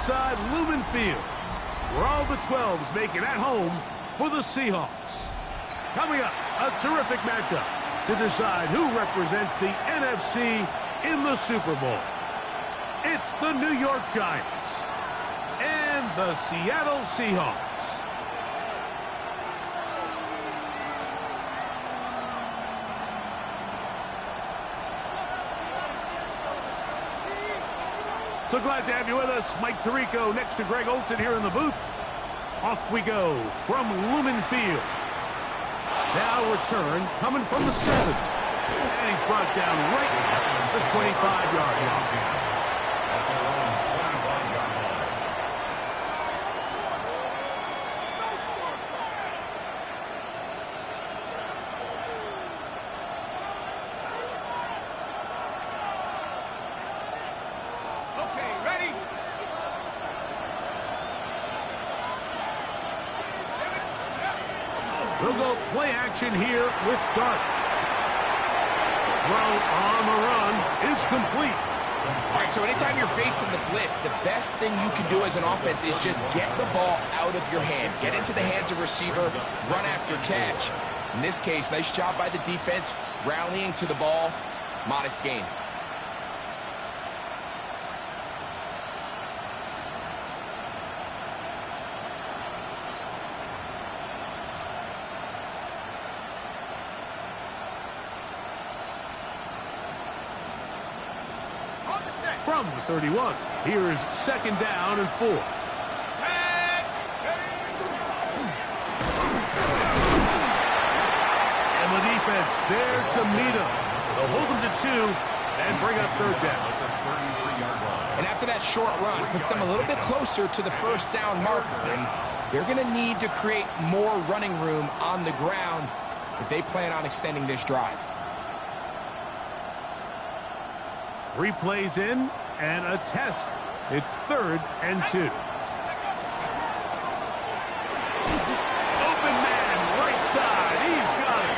inside Lumen Field, where all the 12s make it at home for the Seahawks. Coming up, a terrific matchup to decide who represents the NFC in the Super Bowl. It's the New York Giants and the Seattle Seahawks. So glad to have you with us. Mike Tirico next to Greg Olsen here in the booth. Off we go from Lumen Field. Now return coming from the 7. And he's brought down right at the 25-yard line. We'll go play action here with Dart. Throw on the run is complete. All right, so anytime you're facing the blitz, the best thing you can do as an offense is just get the ball out of your hand. Get into the hands of receiver, run after catch. In this case, nice job by the defense, rallying to the ball, modest gain. From the 31, here's 2nd down and 4. And the defense there to meet him. They'll hold him to 2 and bring up 3rd down. And after that short run, puts them a little bit closer to the 1st down marker. And they're going to need to create more running room on the ground if they plan on extending this drive. 3 plays in and a test. It's 3rd and 2. Open man, right side. He's got it.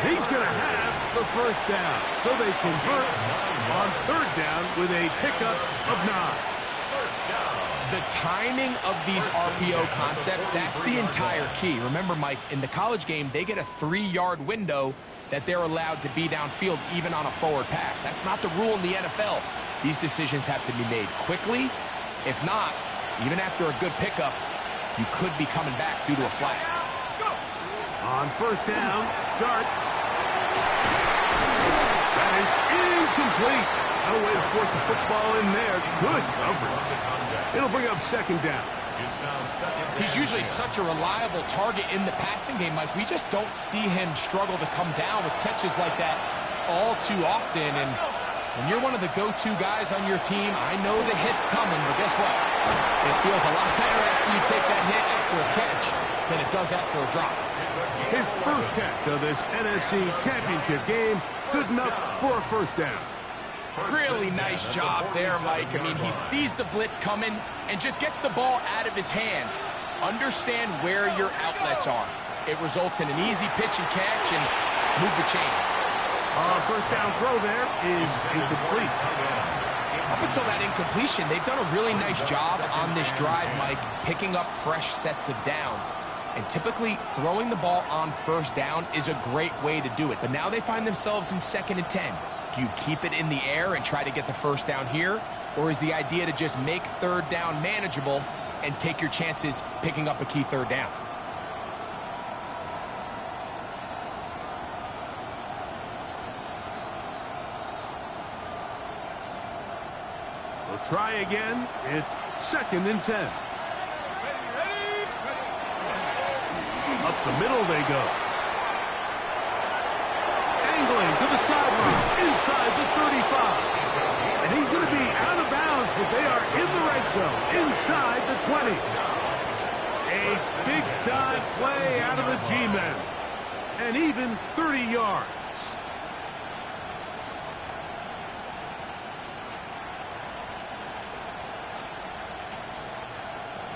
He's going to have the 1st down. So they convert on 3rd down with a pickup of 9. The timing of these RPO concepts, that's the entire key. Remember, Mike, in the college game, they get a 3-yard window that they're allowed to be downfield even on a forward pass. That's not the rule in the NFL. These decisions have to be made quickly. If not, even after a good pickup, you could be coming back due to a flag. On 1st down, Dart. That is incomplete. No way to force the football in there. Good coverage. It'll bring up 2nd down. He's usually such a reliable target in the passing game, Mike. We just don't see him struggle to come down with catches like that all too often. And when you're one of the go-to guys on your team, I know the hit's coming, but guess what? It feels a lot better after you take that hit after a catch than it does after a drop. His first catch of this NFC Championship game, good enough for a 1st down. Really nice job there, Mike. I mean, he sees the blitz coming and just gets the ball out of his hands. Understand where your outlets are. It results in an easy pitch and catch and move the chains. 1st down throw there is incomplete. Up until that incompletion, they've done a really nice job on this drive, Mike, picking up fresh sets of downs. And typically, throwing the ball on 1st down is a great way to do it. But now they find themselves in 2nd and 10. Do you keep it in the air and try to get the 1st down here? Or is the idea to just make 3rd down manageable and take your chances picking up a key 3rd down? We'll try again. It's 2nd and 10. Up the middle they go. Angling to the sideline, inside the 35. And he's going to be out of bounds, but they are in the red zone, inside the 20. A big-time play out of the G-men. And even 30 yards.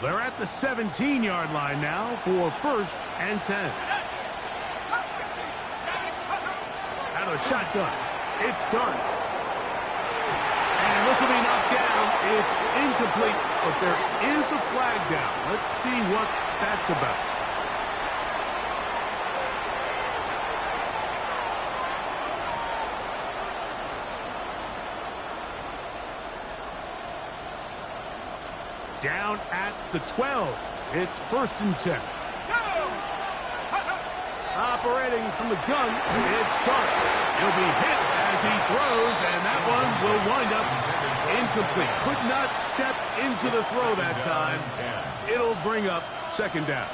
They're at the 17-yard line now for 1st and 10. Out of shotgun, it's Dart. And This will be knocked down. It's incomplete, but there is a flag down. Let's see what that's about. Down at the 12. It's 1st and 10. Operating from the gun, it's Dart. He'll be hit as he throws, and that one will wind up incomplete. Could not step into the throw that time. It'll bring up 2nd down.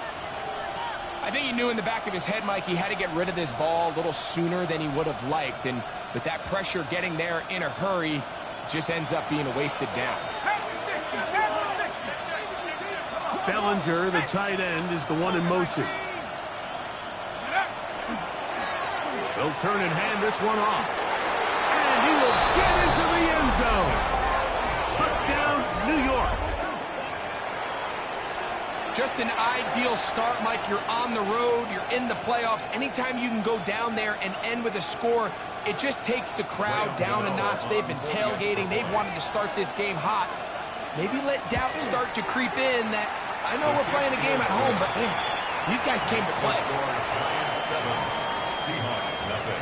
I think he knew in the back of his head, Mike, he had to get rid of this ball a little sooner than he would have liked. And with that pressure getting there in a hurry, it just ends up being a wasted down. Bellinger, the tight end, is the one in motion. He'll turn and hand this one off. And he will get into the end zone. Touchdown, New York. Just an ideal start, Mike. You're on the road. You're in the playoffs. Anytime you can go down there and end with a score, it just takes the crowd down a notch. They've been tailgating. They've wanted to start this game hot. Maybe let doubt start to creep in that, I know we're playing a game at home, but man, these guys came to play. Seahawks, nothing.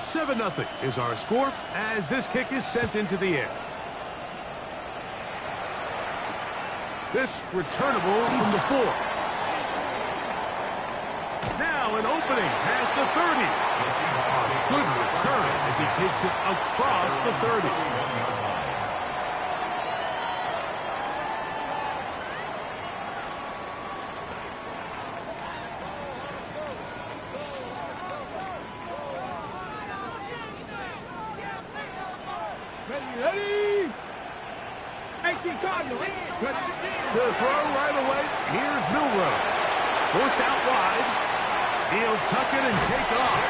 $7-0 is our score as this kick is sent into the air. This returnable from the 4. Now an opening past the 30. A good return as he takes it across the 30. Ready? 18 Cardinals. To throw right away, here's Milroe. Forced out wide. He'll tuck it and take off.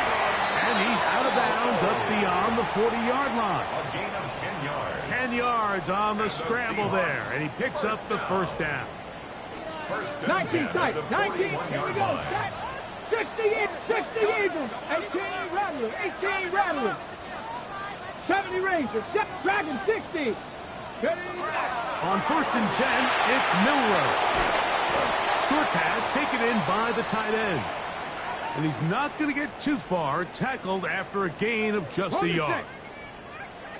And he's out of bounds up beyond the 40-yard line. A gain of 10 yards. 10 yards on the scramble there, and he picks up the 1st down. 19 tight. 19. Here we go. 60 Eagles. 18 Rattlers. 18 Rattlers. 70 Rangers. Dragon 60. On 1st and 10, it's Milroe. Short pass taken in by the tight end. And he's not going to get too far, tackled after a gain of just a yard.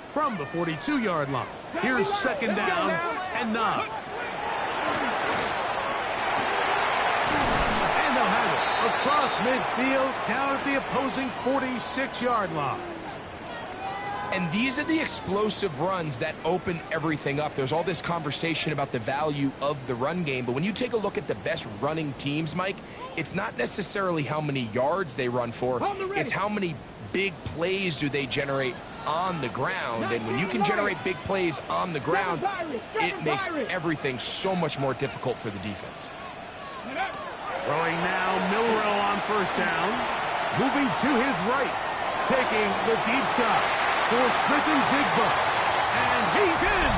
From the 42-yard line, here's 2nd down and 9. And they'll have it across midfield, down at the opposing 46-yard line. And these are the explosive runs that open everything up. There's all this conversation about the value of the run game, but when you take a look at the best running teams, Mike, it's not necessarily how many yards they run for, it's how many big plays do they generate on the ground. And when you can generate big plays on the ground, it makes everything so much more difficult for the defense. Throwing now, Milroe on 1st down. Moving to his right, taking the deep shot for Smith and Jigba. And he's in!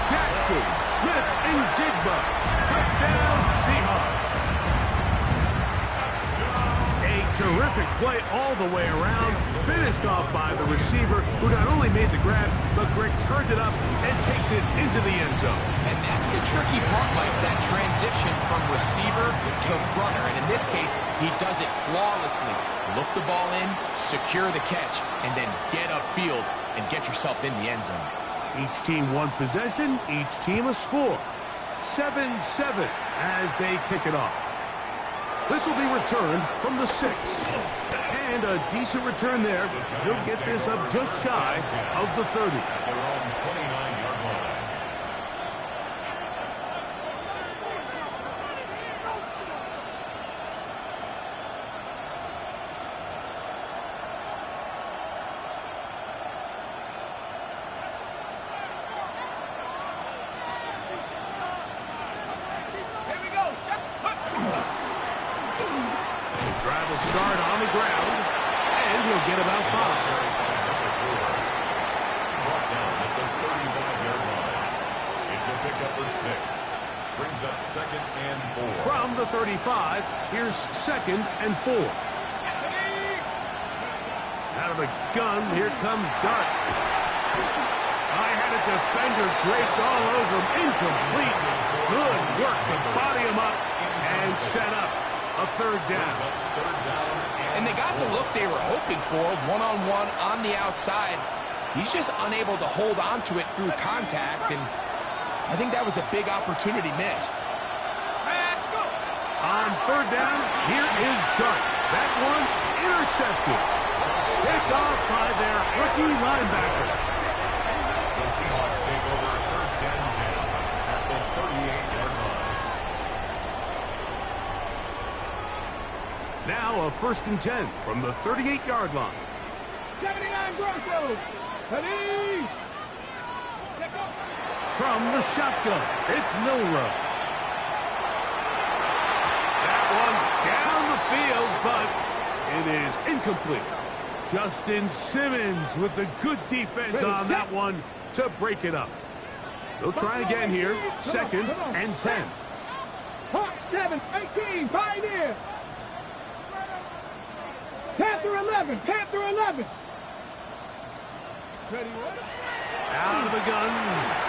Jackson, Smith, and Jigba. Touchdown, Seahawks. A terrific play all the way around. Finished off by the receiver, who not only made the grab, but Greg turned it up and takes it into the end zone. And that's the tricky part, Mike, that transition from receiver to runner. And in this case, he does it flawlessly. Look the ball in, secure the catch, and then get upfield and get yourself in the end zone. Each team one possession, each team a score. 7-7 as they kick it off. This will be returned from the 6. And a decent return there. He'll get this up just shy of the 30. At their own 29-yard line. Drive will start on the ground, and he'll get about 5. Brought down at the 35-yard line. It's a pickup Pickup of 6. Brings up 2nd and 4. From the 35, here's 2nd and 4. Out of the gun, here comes Dart. I had a defender draped all over him, incomplete. Good work to body him up and set up a 3rd down. And they got the look they were hoping for, one-on-one on the outside. He's just unable to hold on to it through contact, and I think that was a big opportunity missed. On 3rd down, here is Dart. That one intercepted. Picked off by their rookie linebacker. The Seahawks take over 1st and 10 at the 38-yard line. Now a 1st and 10 from the 38-yard line. 79 Broncos. Ready. From the shotgun, it's Milrow. That one down the field, but it is incomplete. Justin Simmons with the good defense on that one to break it up. They'll try again here, 2nd and 10. 7, 18, Pioneer. Panther 11, Panther 11. Ready, Out of the gun,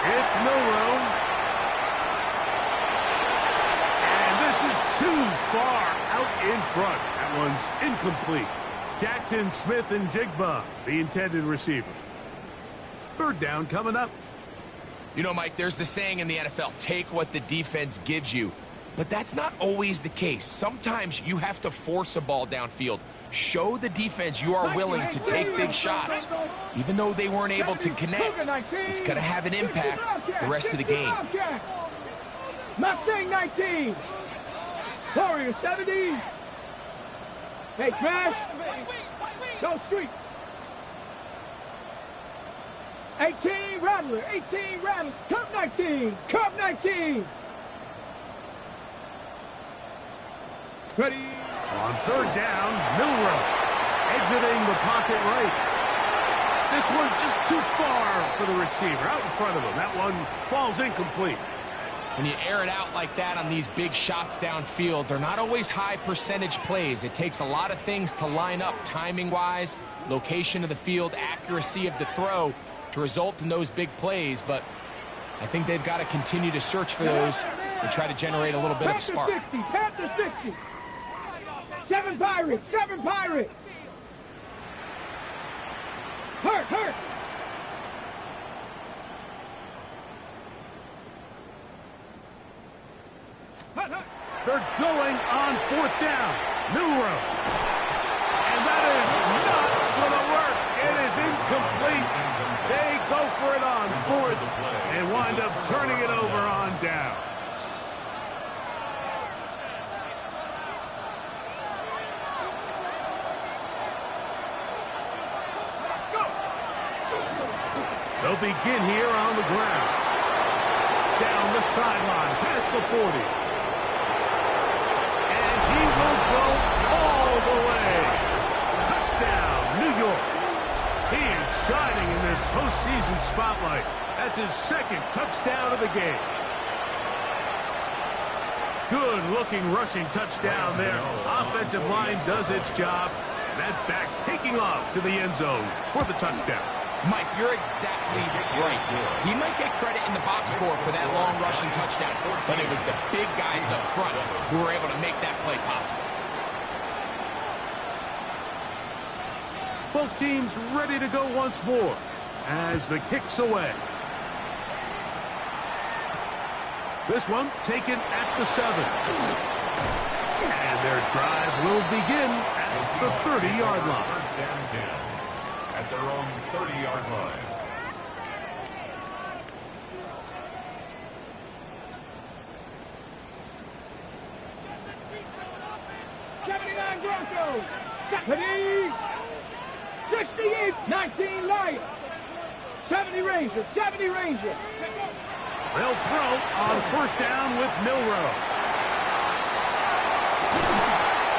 it's Milrow. And this is too far out in front. That one's incomplete. Jackson Smith and Jigba, the intended receiver. 3rd down coming up. You know, Mike, there's the saying in the NFL, take what the defense gives you. But that's not always the case. Sometimes you have to force a ball downfield. Show the defense you are willing to take big shots. Even though they weren't able to connect, it's going to have an impact the rest of the game. Mustang 19. Warrior 70. Hey, Smash. Go street. 18, Rattler. 18, Rattler. Cup 19. Cup 19. Ready. On 3rd down, Milrow exiting the pocket right. This one just too far for the receiver, out in front of him. That one falls incomplete. When you air it out like that on these big shots downfield, they're not always high percentage plays. It takes a lot of things to line up timing-wise, location of the field, accuracy of the throw to result in those big plays. But I think they've got to continue to search for those and try to generate a little bit of a spark. Panther 60. 7 Pirates. 7 Pirates. Hurt. They're going on 4th down. Milrow. And that is not going to work. It is incomplete. They go for it on 4th and wind up turning it over on down. They'll begin here on the ground. Down the sideline, past the 40. And he will go all the way. Touchdown, New York. He is shining in this postseason spotlight. That's his 2nd touchdown of the game. Good-looking rushing touchdown there. Offensive line does its job. And that back taking off to the end zone for the touchdown. Mike, you're exactly right. He might get credit in the box score for that long rushing touchdown, but it was the big guys up front who were able to make that play possible. Both teams ready to go once more as the kick's away. This one taken at the 7. And their drive will begin at the 30-yard line. 1st and 10 at their own 30-yard line. Broncos. 68, 19 Lions. 70 Rangers, 70 Rangers. They'll throw on 1st down with Milrow.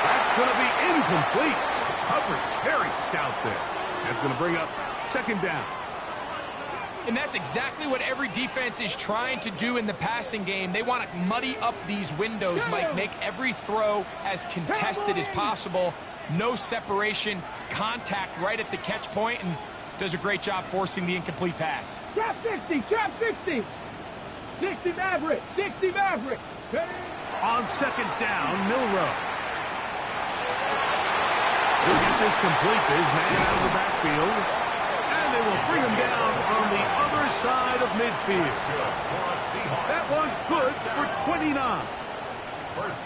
That's going to be incomplete. Coverage very stout there. That's going to bring up 2nd down. And that's exactly what every defense is trying to do in the passing game. They want to muddy up these windows, Mike, make every throw as contested as possible. No separation, contact right at the catch point, and does a great job forcing the incomplete pass. Trap 60, trap 60. 60 Mavericks, 60 Mavericks. On second down, Milroe. He'll get this complete to his man out of the backfield. And they will bring him down on the other side of midfield. That one good for 29.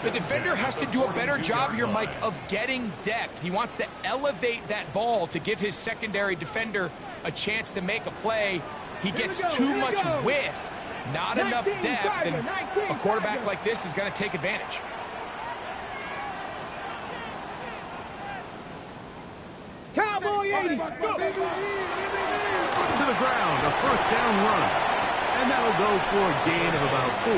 The defender has to do a better job here, Mike, of getting depth. He wants to elevate that ball to give his secondary defender a chance to make a play. He gets too much width, not enough depth, and a quarterback like this is going to take advantage. Cowboy 80, go! To the ground, a first down run. And that'll go for a gain of about 4.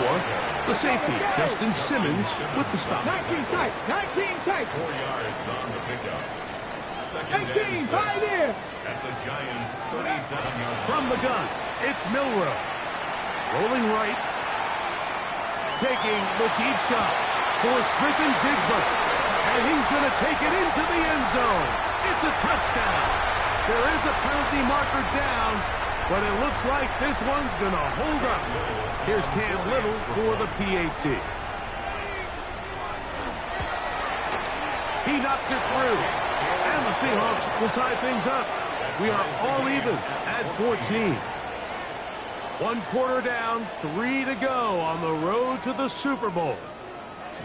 The safety, Justin Simmons, with the stop. 19 tight, 19 tight. 4 yards on the pickup. Second 18, right here. at the Giants' 37-yard. From the gun, it's Milroe. Rolling right. Taking the deep shot for Smith and Jigba. And he's going to take it into the end zone. It's a touchdown. There is a penalty marker down, but it looks like this one's going to hold up. Here's Cam Little for the PAT. He knocks it through. And the Seahawks will tie things up. We are all even at 14. 1 quarter down, 3 to go on the road to the Super Bowl.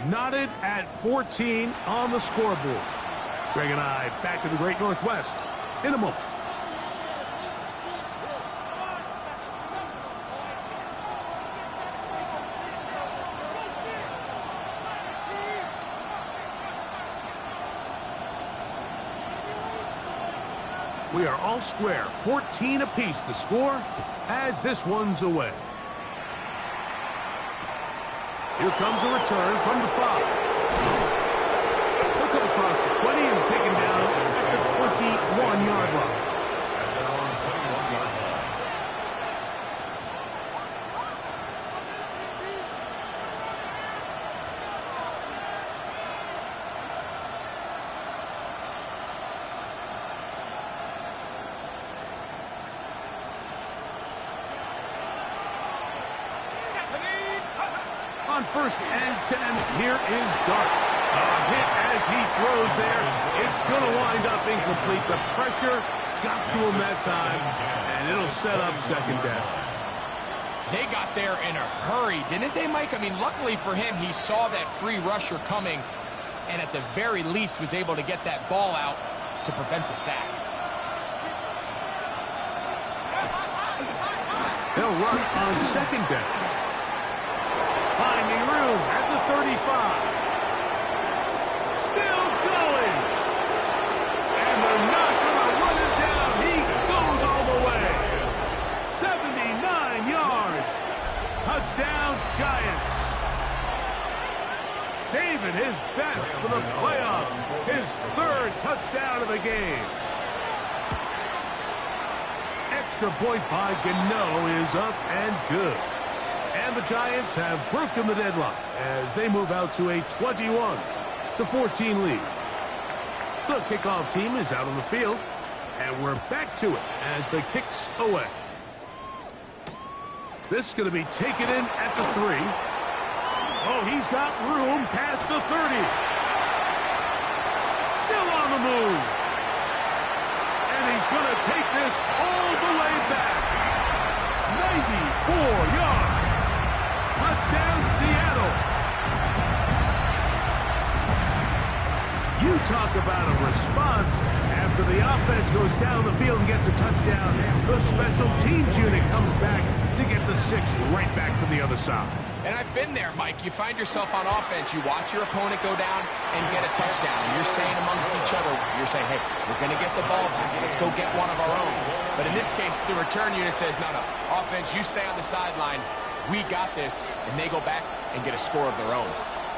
Knotted at 14 on the scoreboard. Greg and I back to the Great Northwest in a moment. We are all square, 14 apiece the score as this one's away. Here comes a return from the 5. He'll come across the 20 and taken down at the 21-yard line. At their own 21-yard line. On first and 10, here is Dart. A hit as he throws there. It's going to wind up incomplete. The pressure got to him that time, and it'll set up second down. They got there in a hurry, didn't they, Mike? I mean, luckily for him, he saw that free rusher coming, and at the very least was able to get that ball out to prevent the sack. They'll run on second down. Finding room at the 35. Still going. And they're not going to run it down. He goes all the way. 79 yards. Touchdown, Giants. Saving his best for the playoffs. His 3rd touchdown of the game. Extra point by Gano is up and good. And the Giants have broken the deadlock as they move out to a 21-14 lead. The kickoff team is out on the field, and we're back to it as the kick's away. This is going to be taken in at the 3. Oh, he's got room past the 30. Still on the move. And he's going to take this all the way back. 94 yards. Touchdown, Seattle. You talk about a response. After the offense goes down the field and gets a touchdown, the special teams unit comes back to get the 6 right back from the other side. And I've been there, Mike. You find yourself on offense, you watch your opponent go down and get a touchdown. You're saying amongst each other, you're saying, hey, we're going to get the ball back. Let's go get one of our own. But in this case, the return unit says, no, offense, you stay on the sideline. We got this, and they go back and get a score of their own.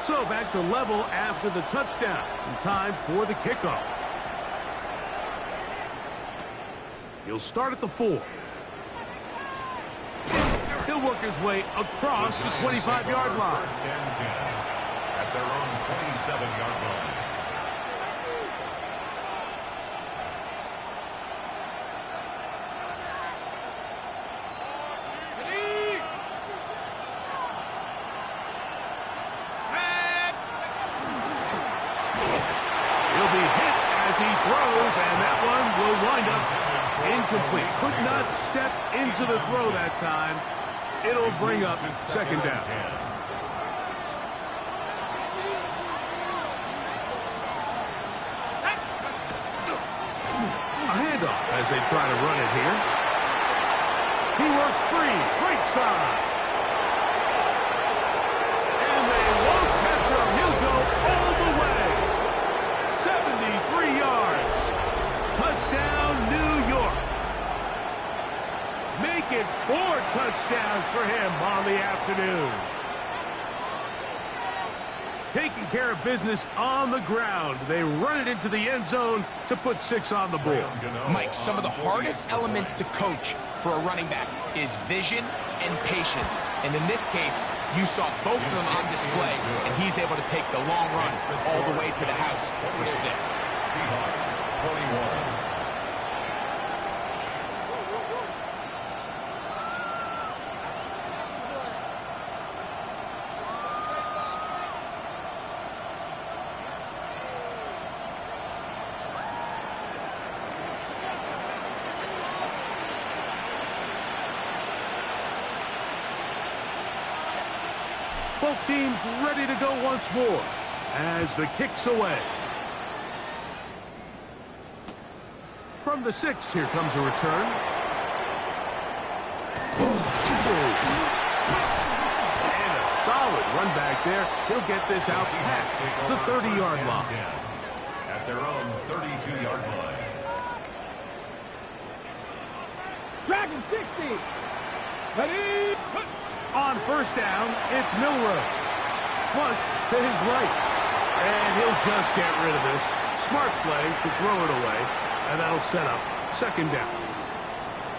So back to level after the touchdown. And time for the kickoff. He'll start at the 4. He'll work his way across the 25-yard line. First and 10 at their own 27-yard line. He'll be hit as he throws, and that one will wind up incomplete. Could not step into the throw that time. It'll bring up second down. A handoff as they try to run it here. He works free, right side. And they won't catch him. He'll go all the way. 73 yards. Touchdown, New York. Make it 4 touchdowns for him on the afternoon. Taking care of business on the ground. They run it into the end zone to put 6 on the board. Mike, some of the hardest elements to coach for a running back is vision and patience. And in this case, you saw both of them on display, and he's able to take the long run all the way to the house for 6. Seahawks 21. Both teams ready to go once more as the kick's away. From the 6, here comes a return. And a solid run back there. He'll get this out past the 30-yard line. At their own 32-yard line. Dragon 60. Ready? On first down, it's Milrow. Flush to his right. And he'll just get rid of this. Smart play to throw it away. And that'll set up second down.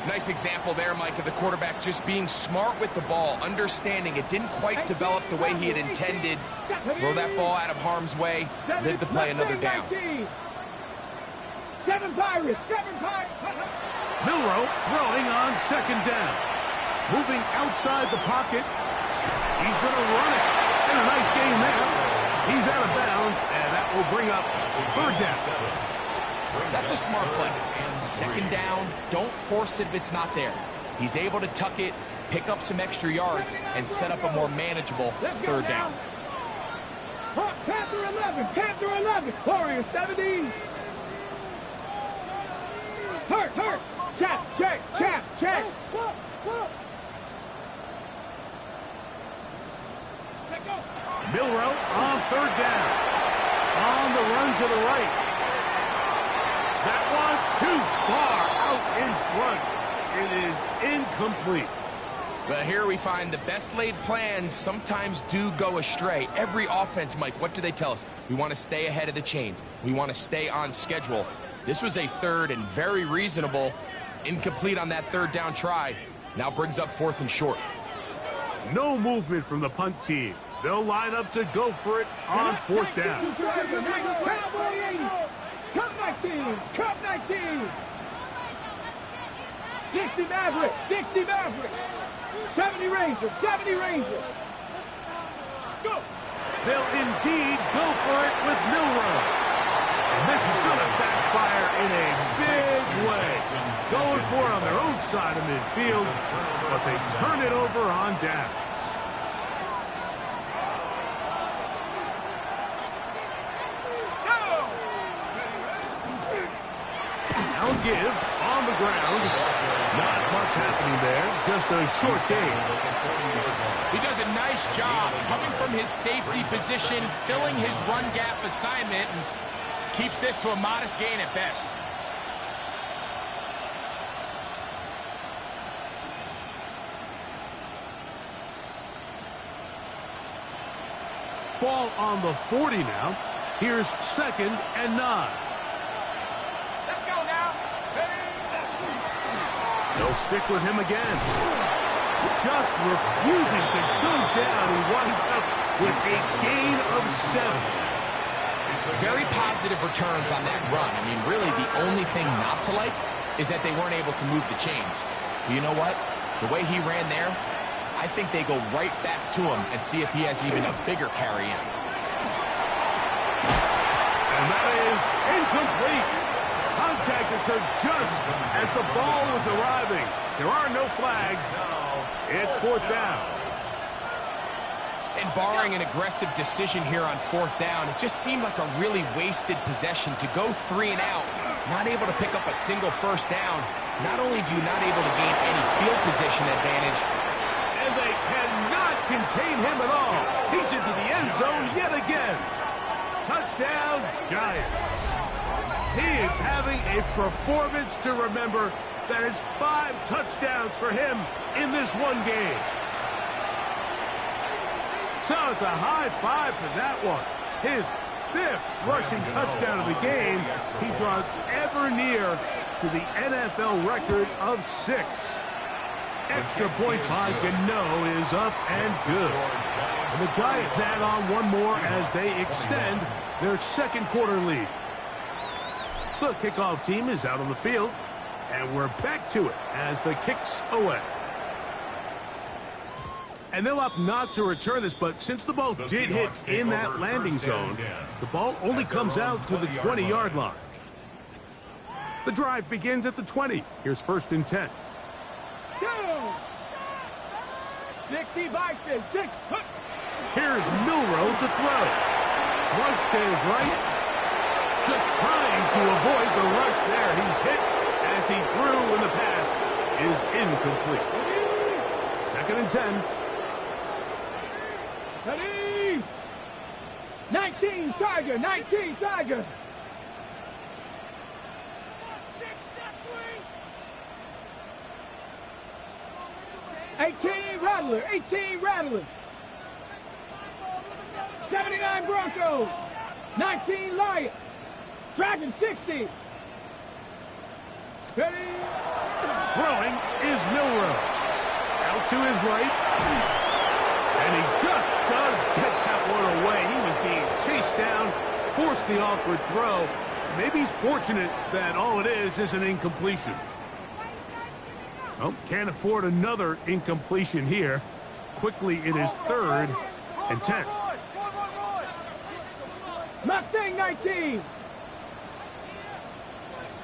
Nice example there, Mike, of the quarterback just being smart with the ball, understanding it didn't quite develop the way he had intended. Throw that ball out of harm's way, live to play another down. 7 Pirates. 7 Pirates. Milrow throwing on second down. Moving outside the pocket. He's going to run it. And a nice gain there. He's out of bounds, and that will bring up third down. That's a smart play. Second down, don't force it if it's not there. He's able to tuck it, pick up some extra yards, and set up a more manageable third down. Panther 11. Panther 11. Warrior 70. Hurt. Check. Milrow on third down. On the run to the right. That one too far out in front. It is incomplete. Well, here we find the best laid plans sometimes do go astray. Every offense, Mike, what do they tell us? We want to stay ahead of the chains. We want to stay on schedule. This was a third and very reasonable. Incomplete on that third down try. Now brings up 4th and short. No movement from the punt team. They'll line up to go for it on 4th down. Cowboy 80. Cup 19. Cup 19. 60 Maverick. 60 Maverick. 70 Rangers. 70 Rangers. Go. They'll indeed go for it with Milrow. And this is going to backfire in a big way. Going for it on their own side of midfield, but they turn it over on down. Now give on the ground. Not much happening there. Just a short gain. He does a nice job coming from his safety position, filling his run gap assignment, and keeps this to a modest gain at best. Ball on the 40 now. Here's 2nd and 9. Let's go now. They'll stick with him again. just refusing to go down. He winds up with a gain of 7. Very positive returns on that run. I mean, really, the only thing not to like is that they weren't able to move the chains. But you know what? The way he ran there, I think they go right back to him and see if he has even a bigger carry in. And that is incomplete. Contact occurred just as the ball was arriving. There are no flags. It's 4th down. And barring an aggressive decision here on 4th down, it just seemed like a really wasted possession to go 3 and out, not able to pick up a single 1st down. Not only do you not able to gain any field position advantage, and they cannot contain him at all. He's into the end zone yet again. Touchdown, Giants. He is having a performance to remember. That is 5 touchdowns for him in this one game. So it's a high 5 for that one. His 5th rushing touchdown of the game. He draws ever near to the NFL record of 6. Extra point by Gano is up and good. And the Giants add on one more as they extend their 2nd quarter lead. The kickoff team is out on the field, and we're back to it as the kick's away. And they'll opt not to return this, but since the ball did hit in that landing zone, the ball only comes out to the 20-yard line. The drive begins at the 20. Here's 1st and 10. 60 boxes, 6. Here's Milroe to throw. Flush to his right. Just trying to avoid the rush there. He's hit as he threw, and the pass is incomplete. 2nd and 10. Ready? 19 Tiger, 19 Tiger. 18 Rattler, 18 Rattler. 79 Broncos, 19 Lions. Dragon 60. Ready? Throwing is Milroe. Out to his right. And he just does get that one away. He was being chased down, forced the awkward throw. Maybe he's fortunate that all it is an incompletion. Oh, can't afford another incompletion here. Quickly, it is 3rd and 10. Mustang 19.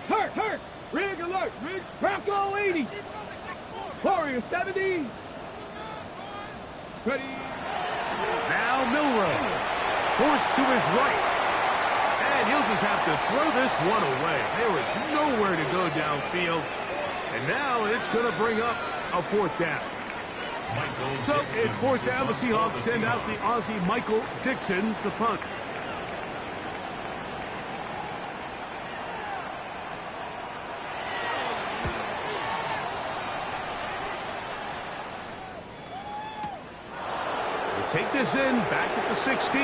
Hurt. Rig alert. Rig. Bronco 80. Warrior 70. Ready. Now Milroe. Forced to his right. And he'll just have to throw this one away. There was nowhere to go downfield. And now it's going to bring up a 4th down. So it's 4th down. The Seahawks send out the Aussie Michael Dixon to punt. Take this in back at the 16.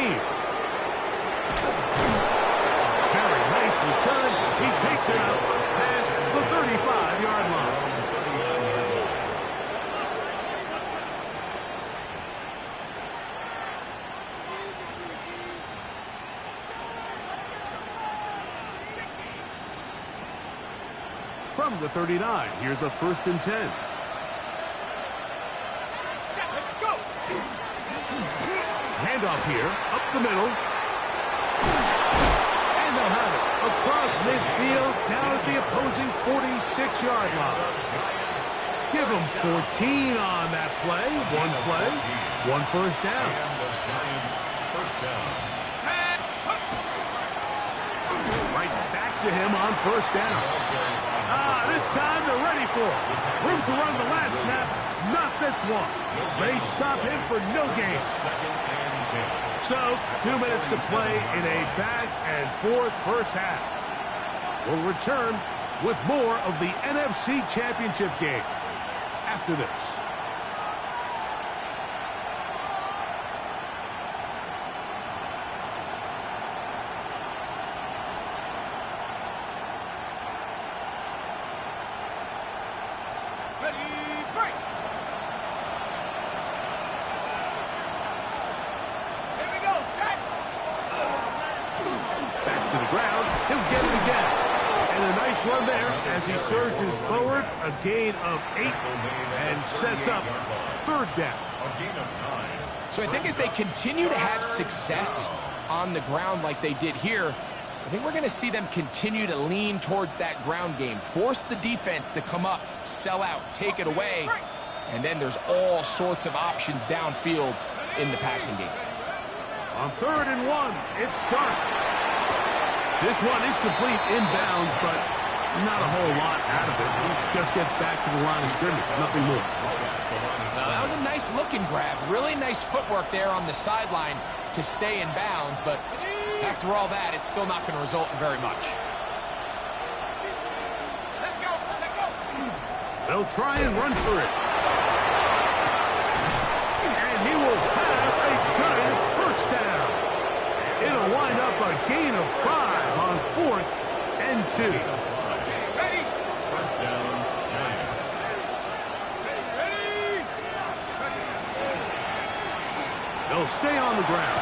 Very nice return. He takes it out past the 35-yard line. From the 39, here's a 1st and 10. Handoff here, up the middle. And they'll have it across midfield, down at the opposing 46-yard line. Give them 14 on that play. One 1st down. And the Giants' 1st down. Right back to him on 1st down. This time they're ready for it. Room to run the last snap, not this one. They stop him for no gain. So, 2 minutes to play in a back-and-forth first half. We'll return with more of the NFC Championship game after this. to the ground. He'll get it again. And a nice run there as he surges forward. A gain of 8 and sets up third down. So I think as they continue to have success on the ground like they did here, I think we're going to see them continue to lean towards that ground game. Force the defense to come up, sell out, take it away. And then there's all sorts of options downfield in the passing game. On 3rd and 1, it's Dark. This one is complete inbounds, but not a whole lot out of it. He just gets back to the line of scrimmage, nothing more. That was a nice looking grab. Really nice footwork there on the sideline to stay in bounds, but after all that, it's still not going to result in very much. Let's go. They'll try and run for it. And he will have a Giants first down. It'll wind up a gain of 5 on 4th and 2. Ready? First down, Giants. Ready? They'll stay on the ground.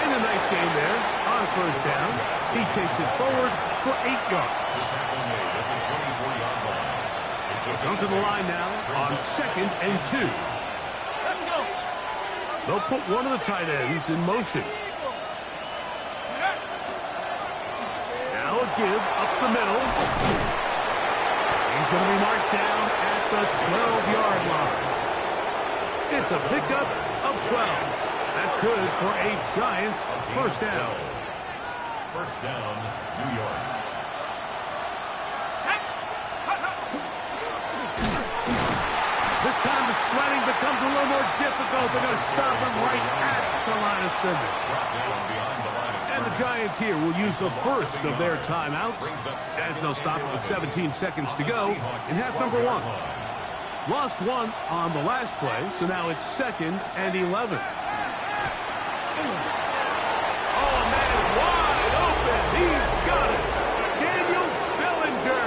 And a nice game there on 1st down. He takes it forward for 8 yards. Tackle made at the 24-yard line. Come to the line now on 2nd and 2. Let's go. They'll put one of the tight ends in motion. Now a give up the middle. He's going to be marked down at the 12-yard line. It's a pickup of 12. That's good for a Giants first down. First down, New York. This time the sledding becomes a little more difficult. They're going to stop him right at the line of scrimmage. Down behind the line of And the Giants here will use the first of their timeouts as they'll stop it with 17 seconds to go in half number 1. Lost one on the last play, so now it's 2nd and 11. Oh, man, wide open. He's got it. Daniel Bellinger.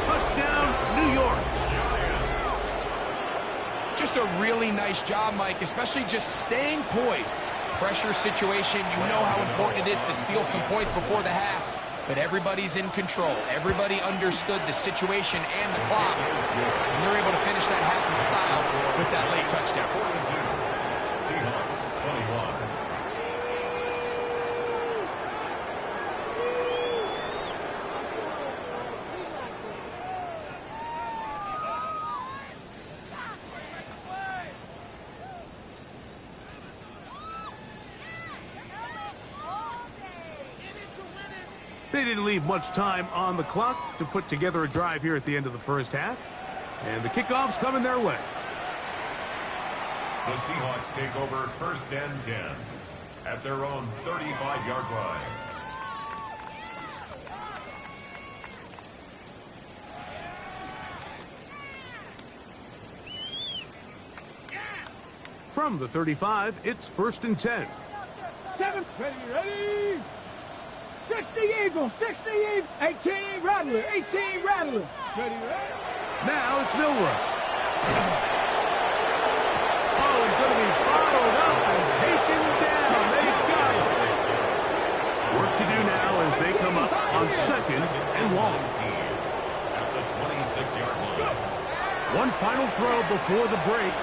Touchdown, New York. Just a really nice job, Mike, especially just staying poised. Pressure situation, you know how important it is to steal some points before the half. But everybody's in control. Everybody understood the situation and the clock. And they're able to finish that half in style with that late touchdown. 42. Seahawks, 21. They didn't leave much time on the clock to put together a drive here at the end of the first half. And the kickoff's coming their way. The Seahawks take over 1st and 10 at their own 35-yard line. From the 35, it's 1st and 10. 7. Ready? 60 Eagles, 60 Eagles, 18 Rattler, 18 Rattler. Ready? Now it's Milrow. Oh, he's going to be followed up and taken down. They got him. Work to do now as they come up on 2nd and long. At the 26-yard line. One final throw before the break.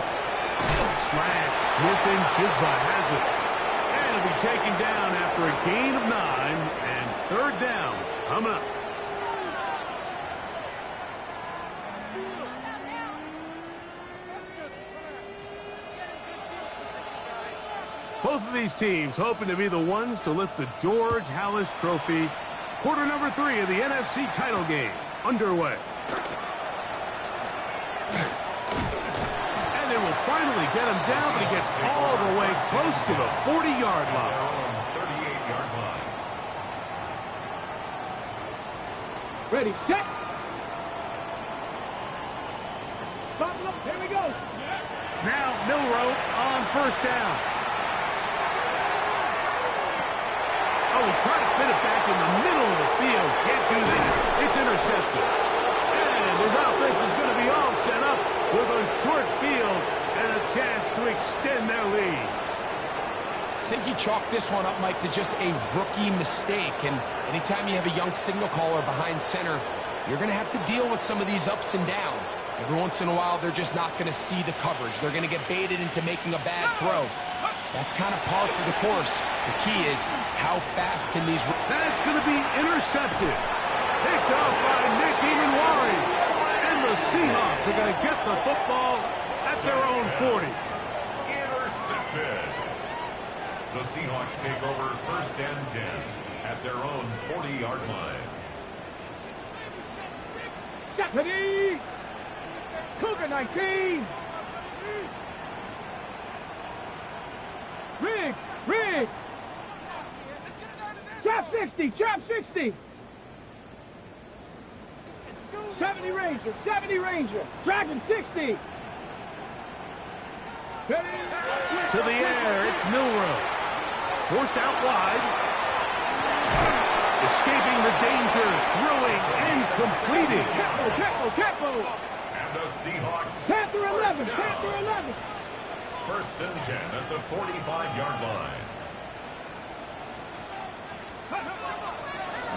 Slant, Smith and Jigba has it. And it'll be taken down after a gain of 9 and 3rd down coming up. Both of these teams hoping to be the ones to lift the George Halas Trophy. Quarter number 3 of the NFC title game underway. And they will finally get him down, but he gets all the way close to the 40-yard line. 38-yard line. Ready, set. Buckle up, here we go. Now Milrow on 1st down. Oh, he tried to fit it back in the middle of the field. Can't do that. It's intercepted. And his offense is going to be all set up with a short field and a chance to extend their lead. I think you chalk this one up, Mike, to just a rookie mistake. And anytime you have a young signal caller behind center, you're going to have to deal with some of these ups and downs. Every once in a while, they're just not going to see the coverage. They're going to get baited into making a bad throw. That's kind of par for the course. The key is how fast can these... That's going to be intercepted. Picked up by Nick Emanwari. And the Seahawks are going to get the football at their own 40. Intercepted. The Seahawks take over 1st and 10 at their own 40-yard line. Deputy! Cougar 19! Riggs! Trap 60! Trap 60! 70 Ranger! Dragon 60! To the air, it's Milroe. Forced out wide. Escaping the danger, throwing and completing. Capo! And the Seahawks... Panther 11! First Panther down. 11! 1st and 10 at the 45-yard line.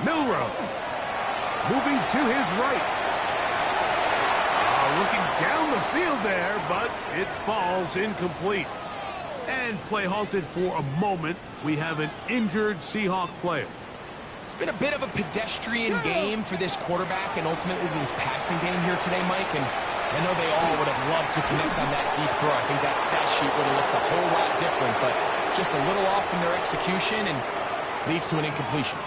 Milroe. Moving to his right. Looking down the field there, but it falls incomplete. And play halted for a moment. We have an injured Seahawk player. It's been a bit of a pedestrian game for this quarterback and ultimately this passing game here today, Mike. And I know they all would have loved to connect on that deep throw. I think that stat sheet would have looked a whole lot different, but just a little off in their execution and leads to an incompletion.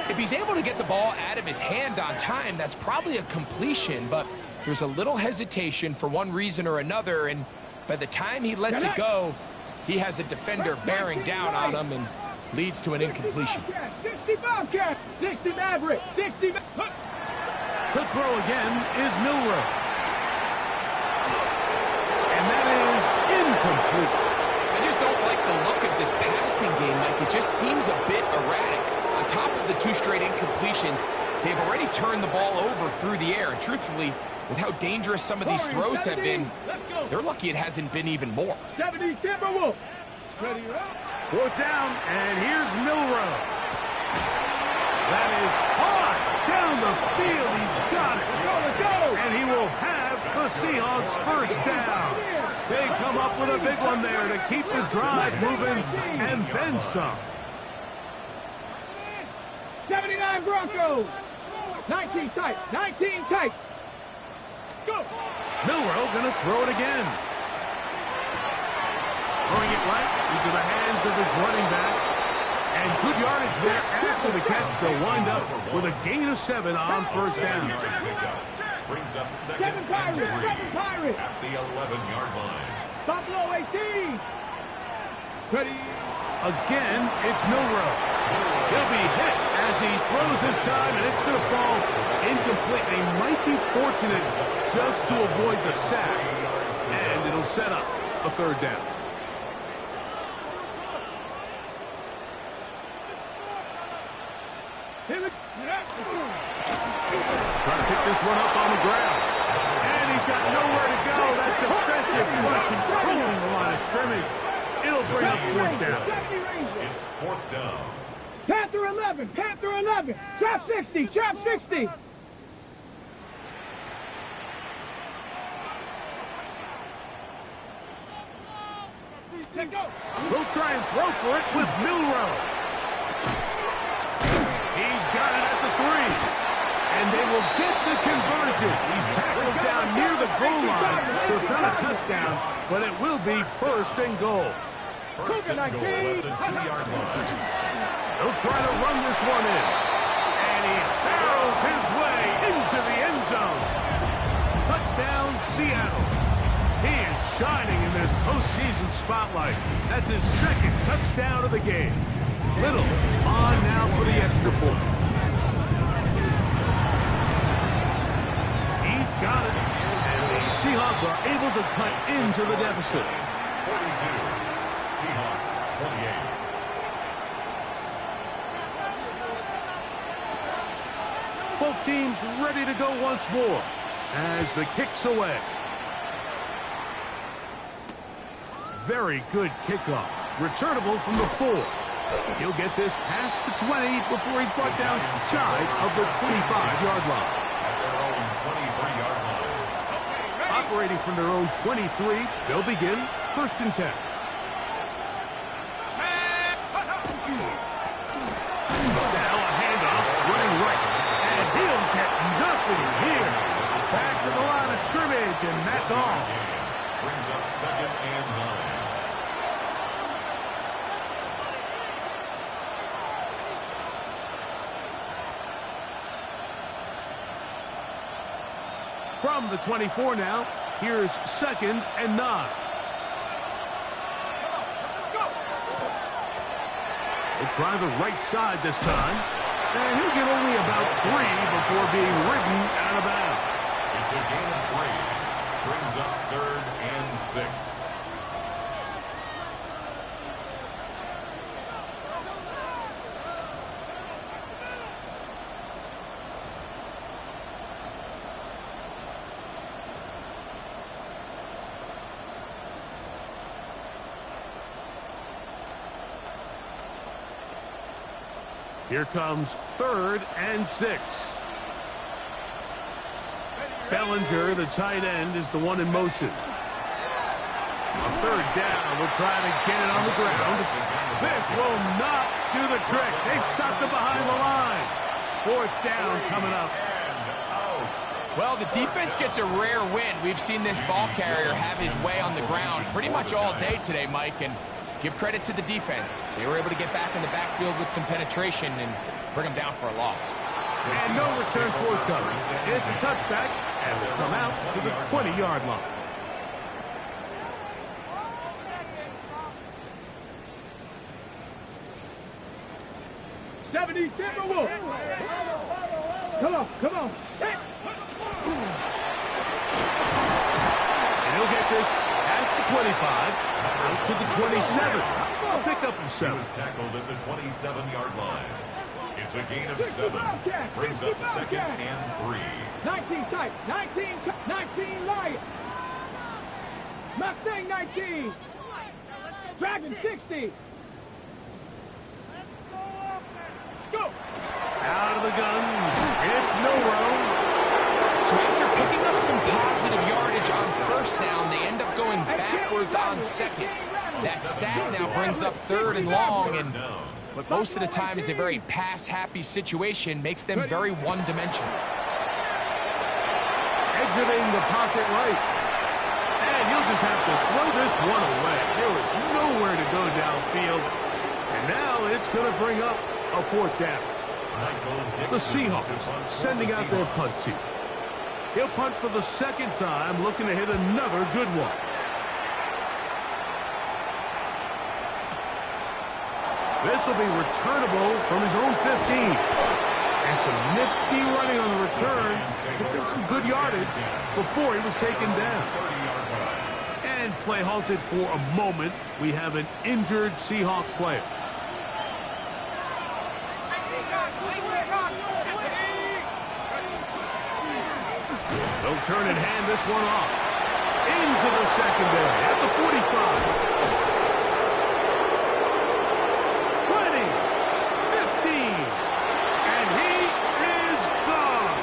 If he's able to get the ball out of his hand on time, that's probably a completion, but there's a little hesitation for one reason or another, and by the time he lets it go, he has a defender bearing down on him and leads to an incompletion. 60 Bobcat! 60 Maverick! 60... To throw again is Milroe. And that is incomplete. I just don't like the look of this passing game, Mike. It just seems a bit erratic. On top of the 2 straight incompletions, they've already turned the ball over through the air. And truthfully, with how dangerous some of these throws have been, they're lucky it hasn't been even more. 70 Timberwolf! Ready up! 4th down, and here's Milroe. That is hard down the field. He's got it. And he will have the Seahawks 1st down. They come up with a big one there to keep the drive moving and then some. 79 Broncos! 19 tight! 19 tight! Go! Milroe going to throw it again. Throwing it right into the hands of his running back. And good yardage there after the catch. They'll wind up with a gain of 7 on 1st down. Brings up 2nd 7 and Pirates! 3 7 Pirates! at the 11-yard line. Buffalo 18! Ready? Again, it's Milroe. He'll be hit as he throws this time, and it's going to fall incomplete. They might be fortunate just to avoid the sack, and it'll set up a 3rd down. Trying to pick this one up on the ground. And he's got nowhere to go. That defensive front controlling the line of scrimmage. It'll bring up 4th down. It's 4th down. Panther 11! Panther 11! Trap 60! Trap 60! We'll try and throw for it with Milroe. He's got it at the 3. And they will get the conversion. He's tackled down near the goal line. So it's not a touchdown, but it will be 1st and goal. 1st and goal at the 2-yard line. He'll try to run this one in. And he barrels his way into the end zone. Touchdown, Seattle. He is shining in this postseason spotlight. That's his 2nd touchdown of the game. Little on now for the extra point. He's got it. And the Seahawks are able to cut into the deficit. 42. Seahawks 28. Both teams ready to go once more as the kick's away. Very good kickoff. Returnable from the 4. He'll get this past the 20 before he's brought down shy of the 25-yard line. At their own 23-yard line. Operating from their own 23, they'll begin 1st and 10. Now a handoff, running right, and he'll get nothing here. Back to the line of scrimmage, and that's all. Brings up 2nd and 9. From the 24 now, here's 2nd and 9. He'll try the right side this time, and he'll get only about 3 before being ridden out of bounds. It's a gain of 3. Brings up 3rd and 6. Here comes 3rd and 6. Bellinger, the tight end, is the one in motion. On 3rd down, we'll try to get it on the ground. This will not do the trick. They've stopped it behind the line. 4th down coming up. Well, the defense gets a rare win. We've seen this ball carrier have his way on the ground pretty much all day today, Mike, and give credit to the defense. They were able to get back in the backfield with some penetration and bring them down for a loss. And no return forthcoming. It's a touchback, and will come out to the 20-yard line. Timberwolves. Come on, come on. And he'll get this past the 25, out to the 27. A pickup of 7. He was tackled at the 27-yard line. It's a gain of 7. Brings up 2nd and 3. 19 tight, 19 Lions. Mustang 19. Dragon 60. Let's go. Out of the gun. It's Milrow. So after picking up some positive yardage on 1st down, they end up going backwards on 2nd. That sack now brings up 3rd and long, and what most of the time is a very pass-happy situation makes them very one-dimensional. Exiting the pocket right. And he'll just have to throw this one away. There was nowhere to go downfield. And now it's going to bring up a 4th down. The Seahawks sending out their punt team. He'll punt for the 2nd time, looking to hit another good one. This will be returnable from his own 15. And some nifty running on the return. Picked up some good yardage before he was taken down. And play halted for a moment. We have an injured Seahawk player. They'll turn and hand this one off. Into the secondary at the 45. 20. 15. And he is gone.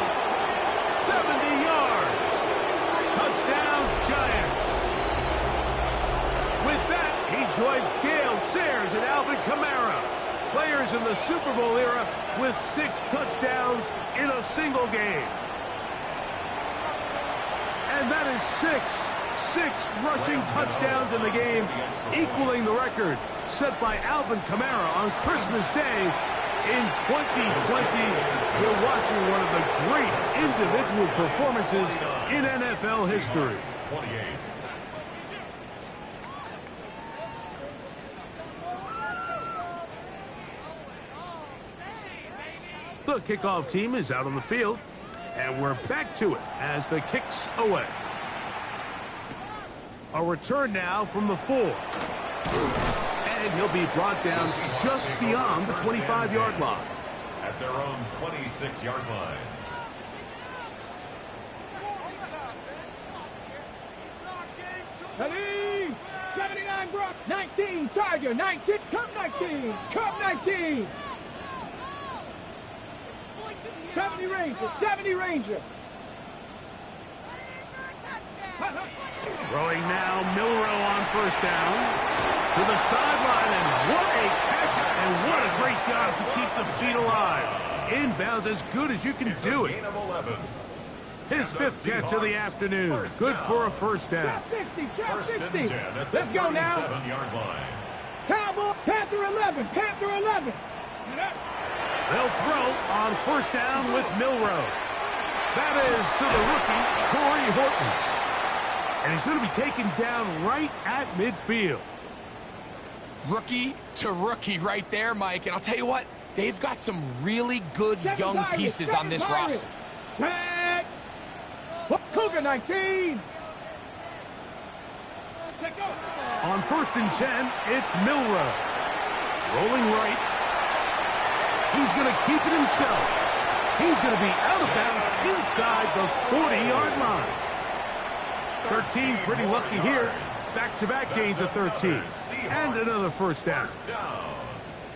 70 yards. Touchdown, Giants. With that, he joins Gale Sayers and Alvin Kamara, players in the Super Bowl era with 6 touchdowns in a single game. And that is 6 rushing touchdowns in the game, equaling the record set by Alvin Kamara on Christmas Day in 2020. We're watching one of the great individual performances in NFL history. The kickoff team is out on the field. And we're back to it as the kick's away. A return now from the 4. And he'll be brought down just beyond the 25-yard line. At their own 26-yard line. Ready? 79 Brock, 19, Tiger, 19, come 19, come 19. 70 Ranger, 70 Ranger. Throwing now, Milrow on first down. To the sideline, and what a catch, and what a great job to keep the feet alive. Inbounds as good as you can do it. His fifth catch of the afternoon. Good for a first down. Trap 60, trap First 60. and 10 at the Let's go now. 37-yard line. Cowboy, Panther 11, Panther 11. They'll throw on first down with Milrow. That is to the rookie, Torrey Horton. And he's going to be taken down right at midfield. Rookie to rookie right there, Mike. And I'll tell you what, they've got some really good young pieces on this roster. Tag. Cougar 19. On first and 10, it's Milrow. Rolling right. He's going to keep it himself. He's going to be out of bounds inside the 40-yard line. 13, pretty lucky here. Back-to-back gains of 13. And another first down.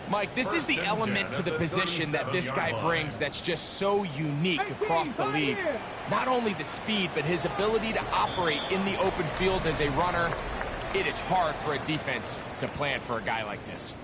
Mike, this is the element to the position that this guy brings that's just so unique across the league. Not only the speed, but his ability to operate in the open field as a runner. It is hard for a defense to plan for a guy like this.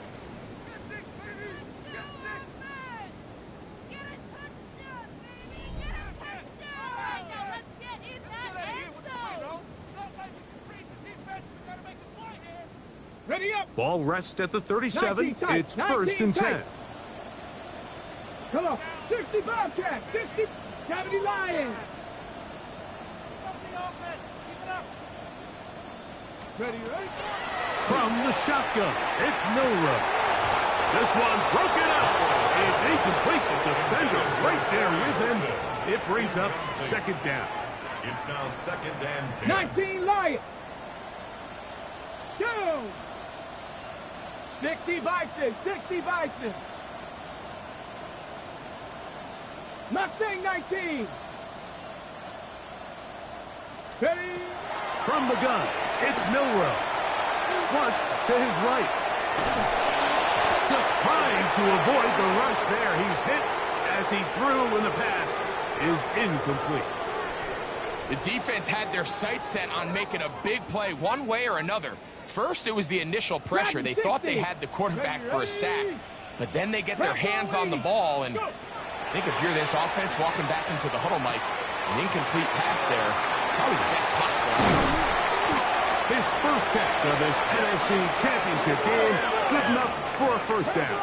Ready up. Ball rests at the 37. It's first and 10. Come on. 60 Bobcat. 60. 70 Lions. Ready, ready? From the shotgun, it's Milrow. This one broken up. It's incomplete. The defender right there with him. It brings up second down. It's now second and 10. 19 Lions. 2. 60 Bison. 60 Bison. Mustang 19. Ready? From the gun, it's Milrow. Flush to his right. Just trying to avoid the rush there. He's hit as he threw when the pass is incomplete. The defense had their sights set on making a big play one way or another. First, it was the initial pressure. They thought they had the quarterback for a sack. But then they get their hands on the ball. And I think if you're this offense walking back into the huddle, Mike, an incomplete pass there, probably the best possible. His first catch of this NFC Championship game, good enough for a first down.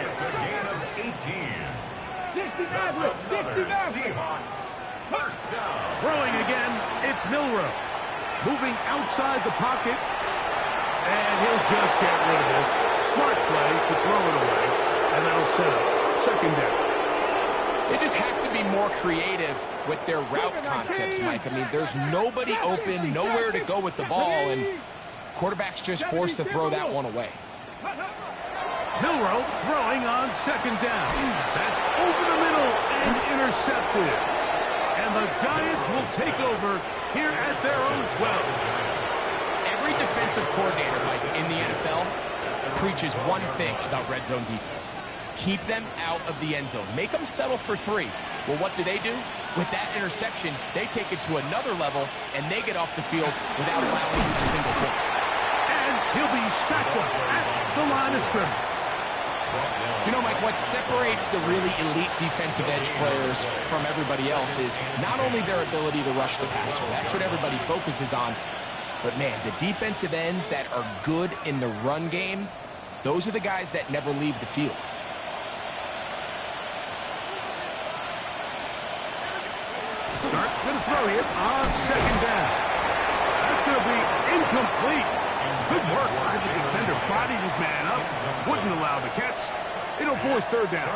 It's a gain of 18. 60 That's Maverick. 60 another Maverick. Seahawks first down. Throwing again, it's Milrow. Moving outside the pocket. And he'll just get rid of this. Smart play to throw it away. And that'll set up second down. They just have to be more creative with their route concepts, Mike. I mean, there's nobody open, nowhere to go with the ball, and quarterback's just forced to throw that one away. Milrow throwing on second down. That's over the middle and intercepted. And the Giants will take over here at their own 12. Every defensive coordinator, Mike, in the NFL preaches one thing about red zone defense. Keep them out of the end zone. Make them settle for 3. Well, what do? With that interception, they take it to another level, and they get off the field without allowing a single point. And he'll be stacked up at the line of scrimmage. You know, Mike, what separates the really elite defensive edge players from everybody else is not only their ability to rush the passer. That's what everybody focuses on. But, man, the defensive ends that are good in the run game, those are the guys that never leave the field. Start going to throw here on second down. That's going to be incomplete. Good work by the defender. Bodied his man up. Wouldn't allow the catch. It'll force third down.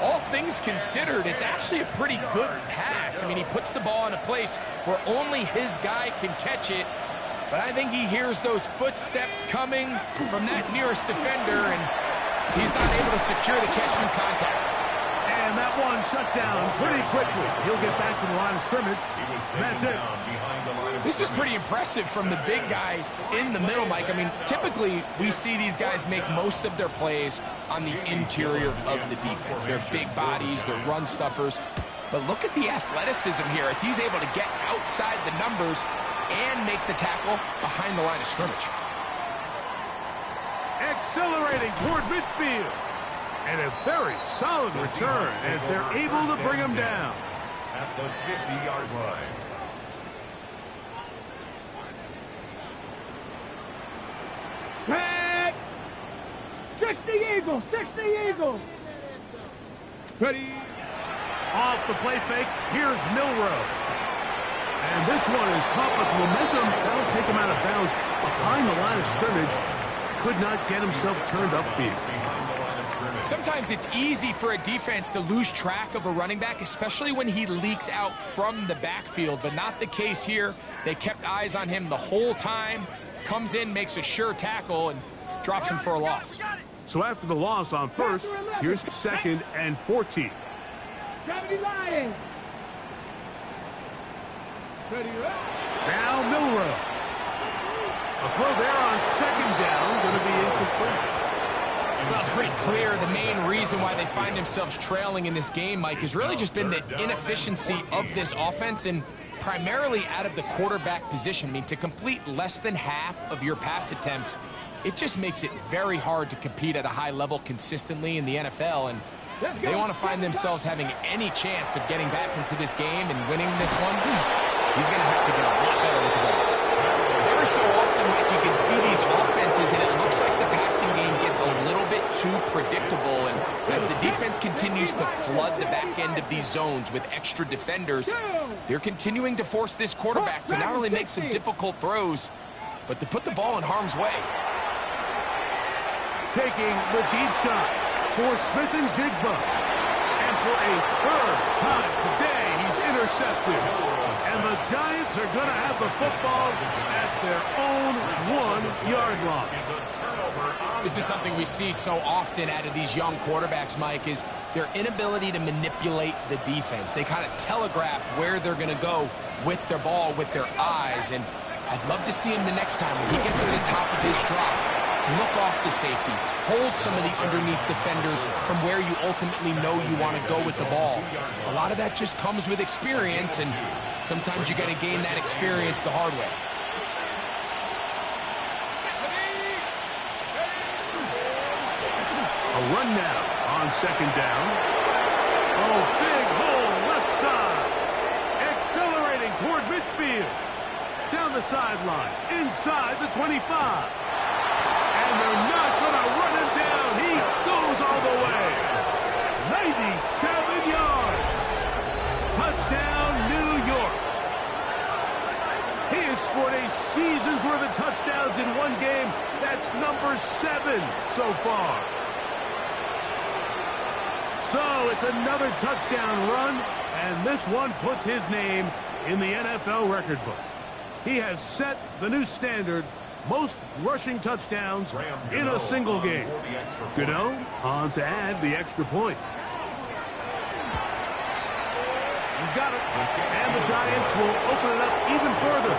All things considered, it's actually a pretty good pass. I mean, he puts the ball in a place where only his guy can catch it. But I think he hears those footsteps coming from that nearest defender, and he's not able to secure the catch from contact. And And that one shut down pretty quickly. He'll get back to the line of scrimmage. And that's it. This is pretty impressive from the big guy in the middle, Mike. I mean, typically we see these guys make most of their plays on the interior of the defense. They're big bodies, they're run stuffers. But look at the athleticism here as he's able to get outside the numbers and make the tackle behind the line of scrimmage. Accelerating toward midfield. And a very solid return as they're able to bring him down. At the 50-yard line. Back. 60 Eagles, 60 Eagles. Ready. Off the play fake, here's Milrow. And this one is caught with momentum. That'll take him out of bounds behind the line of scrimmage. Could not get himself turned upfield. Sometimes it's easy for a defense to lose track of a running back, especially when he leaks out from the backfield, but not the case here. They kept eyes on him the whole time. Comes in, makes a sure tackle, and drops him for a loss. So after the loss on first, here's 2nd and 14. Gravity Lions. Ready, Now Milrow. A throw there on 2nd down, going to be incomplete. Well, it's pretty clear the main reason why they find themselves trailing in this game, Mike, has really just been the inefficiency of this offense and primarily out of the quarterback position. I mean, to complete less than half of your pass attempts, it just makes it very hard to compete at a high level consistently in the NFL. And if they want to find themselves having any chance of getting back into this game and winning this one, he's going to have to get a lot better with the ball. Every so often, Mike, you can see these offenses, and it looks like the passing game gets a little bit too predictable. And as the defense continues to flood the back end of these zones with extra defenders, they're continuing to force this quarterback to not only make some difficult throws, but to put the ball in harm's way. Taking the deep shot for Smith and Jigba. And for a third time today, he's intercepted. And the Giants are going to have the football at their own 1-yard line. This is something we see so often out of these young quarterbacks, Mike, is their inability to manipulate the defense. They kind of telegraph where they're going to go with their ball, with their eyes. And I'd love to see him the next time when he gets to the top of his drop. Look off the safety. Hold some of the underneath defenders from where you ultimately know you want to go with the ball. A lot of that just comes with experience, and sometimes you got to gain that experience the hard way. A run now on 2nd down. Oh, big hole left side. Accelerating toward midfield. Down the sideline. Inside the 25. And they're not going to run him down. He goes all the way. 97 yards. Touchdown, New York. He has scored a season's worth of touchdowns in one game. That's number 7 so far. So it's another touchdown run, and this one puts his name in the NFL record book. He has set the new standard. Most rushing touchdowns in a single game. Gano on to add the extra point. He's got it. And the Giants will open it up even further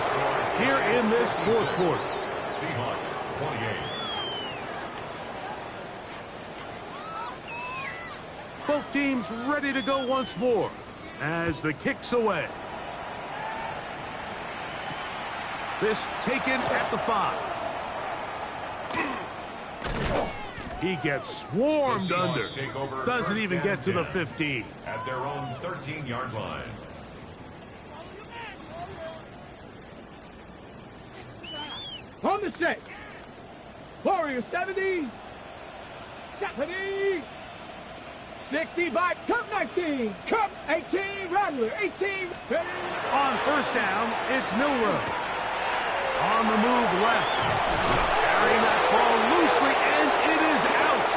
here in this 4th quarter. Seahawks 28. Both teams ready to go once more as the kick's away. This taken at the 5. He gets swarmed under. Doesn't even get to the 15. At their own 13-yard line. On the set. Warrior 70. Japanese. 60 by Cup 19. Cup 18. Rattler 18. Ready. On 1st down, it's Milrow. On the move left. Carrying that ball loosely, and it is out.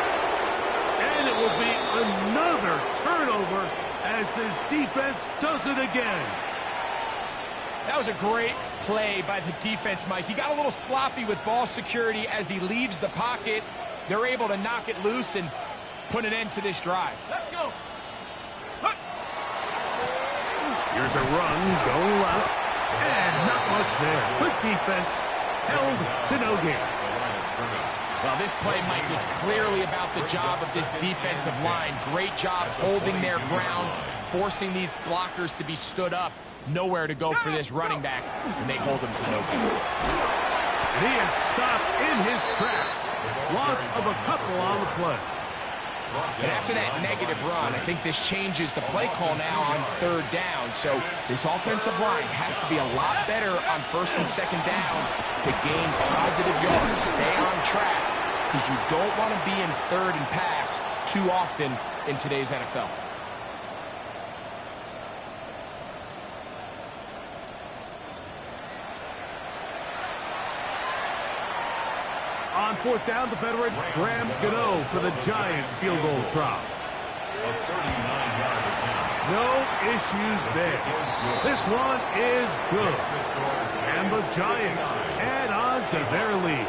And it will be another turnover as this defense does it again. That was a great play by the defense, Mike. He got a little sloppy with ball security as he leaves the pocket. They're able to knock it loose and put an end to this drive. Let's go. Here's a run going left. And not much there. Quick defense. Held to no gain. Well, this play, Mike, was clearly about the job of this defensive line. Great job holding their ground, forcing these blockers to be stood up. Nowhere to go for this running back, and they hold him to no gain. And he is stopped in his tracks. Loss of a couple on the play. And after that negative run, I think this changes the play call now on third down. So this offensive line has to be a lot better on first and second down to gain positive yards. Stay on track, because you don't want to be in third and pass too often in today's NFL. On fourth down, the veteran Graham Gano for the Giants field goal try. A 39-yard attempt. No issues there. This one is good. And the Giants add on to their lead.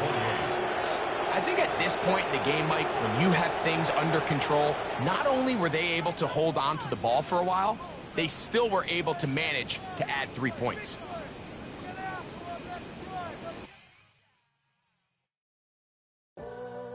I think at this point in the game, Mike, when you have things under control, not only were they able to hold on to the ball for a while, they still were able to manage to add 3 points.